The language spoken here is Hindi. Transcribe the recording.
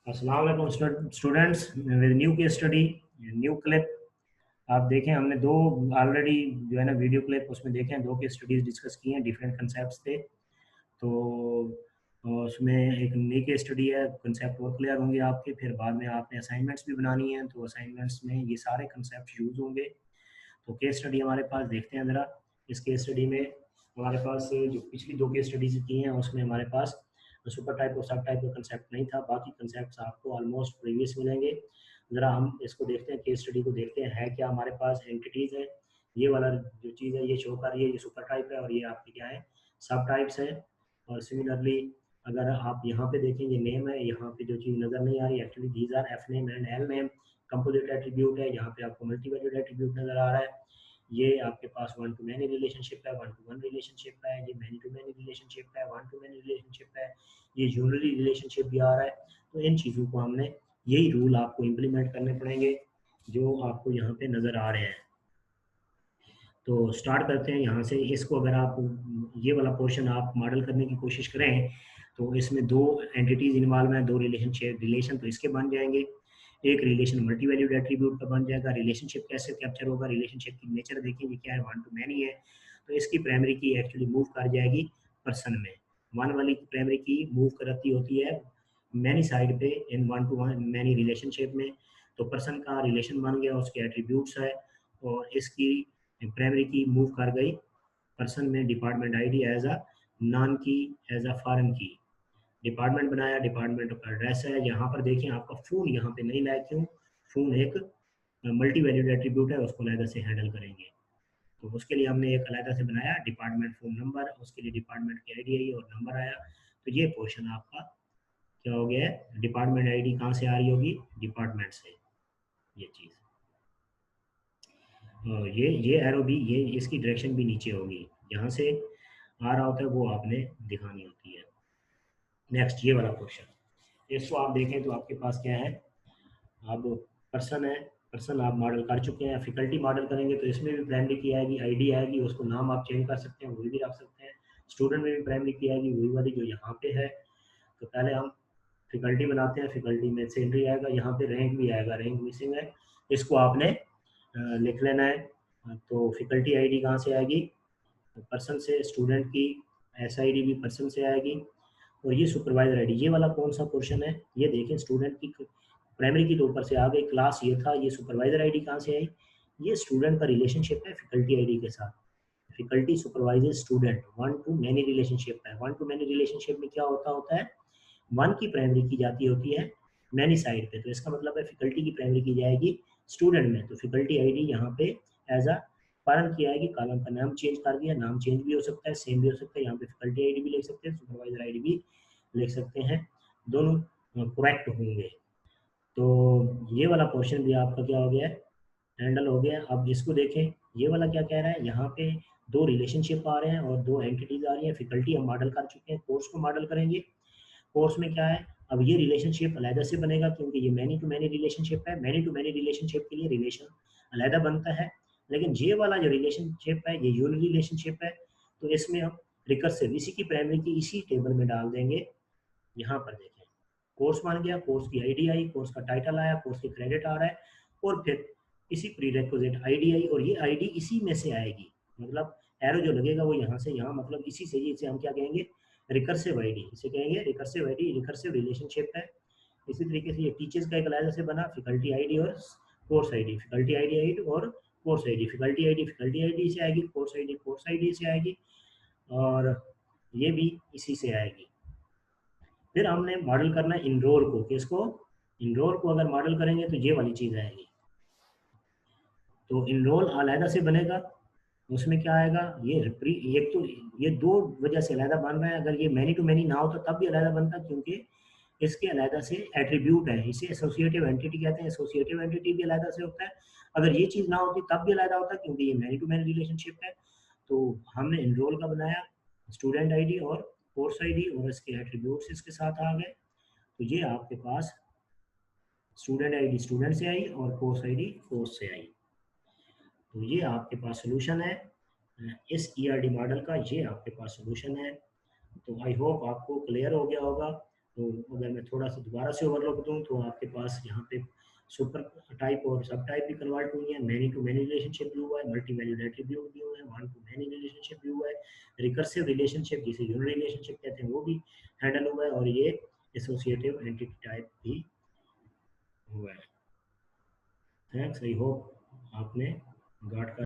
अस्सलाम वालेकुम students with new case study new clip. आप देखें हमने दो ऑलरेडी जो है ना वीडियो क्लिप उसमें देखें, दो केस स्टडीज डिस्कस की हैं, डिफरेंट कंसेप्ट्स थे। तो उसमें एक नई केस स्टडी है, कंसेप्ट और क्लियर होंगे आपके। फिर बाद में आपने असाइनमेंट्स भी बनानी है, तो असाइनमेंट्स में ये सारे कंसेप्ट यूज होंगे। तो केस स्टडी हमारे पास देखते हैं ज़रा। इस केस स्टडी में हमारे पास जो पिछली दो केस स्टडीज की हैं उसमें हमारे पास सुपर टाइप और सब टाइप का कंसेप्ट नहीं था, बाकी कंसेप्ट आपको ऑलमोस्ट प्रीवियस मिलेंगे। ज़रा हम इसको देखते हैं, केस स्टडी को देखते हैं है क्या हमारे पास एंटिटीज़ है। ये वाला जो चीज़ है ये शो कर रही है, ये सुपर टाइप है और ये आपकी क्या है, सब टाइप्स है। और सिमिलरली अगर आप यहाँ पे देखें, ये नेम है, यहाँ पे जो चीज़ नज़र नहीं आ रही actually these R F name and L name. Composite attribute है, यहाँ पे आपको मल्टी वैल्यूड एट्रीब्यूट नज़र आ रहा है। ये आपके पास वन टू मैनी रिलेशनशिप है, वन टू वन रिलेशनशिप है, ये मैनी टू मैनी रिलेशनशिप है, वन टू मैनी रिलेशनशिप है, ये यूनरी रिलेशनशिप भी आ रहा है। तो इन चीज़ों को हमने, यही रूल आपको इम्प्लीमेंट करने पड़ेंगे जो आपको यहाँ पे नज़र आ रहे हैं। तो स्टार्ट करते हैं यहाँ से। इसको अगर आप ये वाला पोर्शन आप मॉडल करने की कोशिश करें तो इसमें दो एंटिटीज इन्वॉल्व हैं, दो रिलेशन तो इसके बन जाएंगे। एक रिलेशन मल्टी वैल्यूड एट्रीब्यूट का बन जाएगा। रिलेशनशिप कैसे कैप्चर होगा, रिलेशनशिप की नेचर देखेंगे क्या है, वन टू मैनी है। तो इसकी प्राइमरी की एक्चुअली मूव कर जाएगी पर्सन में। वन वाली प्राइमरी की मूव करती होती है मैनी साइड पे in one two one many relationship में। तो पर्सन का रिलेशन बन गया, उसके एट्रीब्यूट्स है, और इसकी प्राइमरी की मूव कर गई पर्सन में department ID as a non key, as a foreign key. Department बनाया, डिपार्टमेंट का एड्रेस है। यहाँ पर देखें आपका फोन यहाँ पे नहीं लाया, क्यों? फोन एक मल्टी वैल्यूड एट्रीब्यूट है, उसको अलग से हैंडल करेंगे। तो उसके लिए हमने एक अलग से बनाया डिपार्टमेंट फोन नंबर, उसके लिए डिपार्टमेंट की आईडी आई और नंबर आया। तो ये पोर्शन आपका क्या हो गया है, डिपार्टमेंट आईडी कहाँ से आ रही होगी, डिपार्टमेंट से। ये चीज़ ये एरो भी, ये इसकी डायरेक्शन भी नीचे होगी, जहाँ से आ रहा होता है वो आपने दिखानी होती है। नेक्स्ट ये वाला क्वेश्चन, इसको आप देखें तो आपके पास क्या है, अब पर्सन है, पर्सन आप मॉडल कर चुके हैं। फिकल्टी मॉडल करेंगे तो इसमें भी प्राइमरी की आएगी, आईडी आएगी, उसको नाम आप चेंज कर सकते हैं, वही भी रख सकते हैं। स्टूडेंट में भी प्राइमरी की आएगी, वही वाली जो यहाँ पे है। तो पहले हम फिकल्टी बनाते हैं, फिकल्टी में सैलरी आएगा, यहाँ पे रैंक भी आएगा, रैंक मिसिंग है, इसको आपने लिख लेना है। तो फिकल्टी आईडी कहाँ से आएगी, तो पर्सन से। स्टूडेंट की एस आई डी भी पर्सन से आएगी। और ये सुपरवाइजर आईडी, ये वाला कौन सा पोर्शन है, ये देखें स्टूडेंट की प्राइमरी की तो ऊपर से आ गई, क्लास ये था, ये सुपरवाइजर आईडी कहाँ से आई, ये स्टूडेंट का रिलेशनशिप है फैकल्टी आईडी के साथ। Faculty supervisor student one two many relationship है। वन टू मैनी रिलेशनशिप में क्या होता होता है, वन की प्राइमरी की जाती होती है मैनी साइड पे। तो इसका मतलब है फैकल्टी की प्राइमरी की जाएगी स्टूडेंट में। तो फैकल्टी आईडी यहाँ पे एज अ फॉरेन की आएगी। कॉलम का नाम चेंज कर दिया, नाम चेंज भी हो सकता है, सेम भी हो सकता है। यहाँ पे फैकल्टी आईडी भी लिख सकते हैं, सुपरवाइजर आईडी भी लिख सकते हैं, दोनों करेक्ट होंगे। तो ये वाला पोर्शन भी आपका क्या हो गया है, हैंडल हो गया। अब इसको देखें, ये वाला क्या कह रहा है, यहाँ पे दो रिलेशनशिप आ रहे हैं और दो एंटिटीज आ रही हैं। फैकल्टी हम मॉडल कर चुके हैं, कोर्स को मॉडल करेंगे। कोर्स में क्या है, अब ये रिलेशनशिप अलहदा से बनेगा क्योंकि ये मैनी टू मैनी रिलेशनशिप है। मैनी टू मैनी रिलेशनशिप के लिए रिलेशन अलहदा बनता है, लेकिन ये वाला जो रिलेशनशिप है ये यूनिक रिलेशनशिप है। तो इसमें हम रिकर्सिव इसी की प्राइमरी की इसी टेबल में डाल देंगे। यहाँ पर देखें, कोर्स बन गया, कोर्स की आईडी आई, कोर्स का टाइटल आया, कोर्स की क्रेडिट आ रहा है, और फिर इसी प्रीरेक्विजिट आईडी आई, और ये आईडी इसी में से आएगी। मतलब एरो जो लगेगा वो यहाँ से यहाँ, मतलब इसी से, इसे हम क्या कहेंगे, रिकर्सिव आईडी, इसे कहेंगे रिकर्सिव आईडी। रिकर्सिव रिलेशनशिप है। इसी तरीके से ये टीचर्स का एक अलग से बना, फैकल्टी आईडी और कोर्स आईडी, फैकल्टी आईडी और कोर्स आईडी, फैकल्टी आईडी से आएगी, कोर्स आईडी से आएगी, और ये भी इसी से आएगी। फिर हमने मॉडल करना है इनरोल को। किसको, इनरोल को अगर मॉडल करेंगे तो ये वाली चीज आएगी। तो इनरोल अलहदा से बनेगा, उसमें क्या आएगा, ये एक तो ये दो वजह से अलहदा बन रहा है। अगर ये मैनी टू मैनी ना होता तब भी अलहदा बनता, क्योंकि इसके अलहदा से एट्रीब्यूट है, इसे एसोसिएटिव एंटिटी कहते हैं। एसोसिएटिव एंटिटी भी अलहदा से होता है। अगर ये चीज ना होती तब भी अलहदा होता, क्योंकि ये मैनी टू मैनी रिलेशनशिप है। तो हमने इनरोल का बनाया, स्टूडेंट आईडी और कोर्स आईडी, और इसके एट्रीब्यूट्स इसके साथ आ गए। तो ये आपके पास स्टूडेंट आईडी स्टूडेंट से आई और कोर्स आईडी कोर्स से आई। तो ये आपके पास सोल्यूशन है इस ईआरडी मॉडल का, ये आपके पास सोल्यूशन है। तो आई होप आपको क्लियर हो गया होगा। तो अगर मैं थोड़ा सा दोबारा से ओवरलुक दूं तो आपके पास यहाँ पे सुपर टाइप और सब टाइप भी कन्वर्ट हुई है, मैनी टू मैनी रिलेशनशिप भी हुआ है, मल्टी वैल्यूड एट्रीब्यूट भी हुआ है, वन टू मैनी रिलेशनशिप भी हुआ है, रिकर्सिव रिलेशनशिप जिसे यूनिट रिलेशनशिप कहते हैं वो भी हैंडल हुआ है, और ये एसोसिएटिव एंटिटी टाइप भी हुआ है। थैंक्स, आई होप आपने गॉट का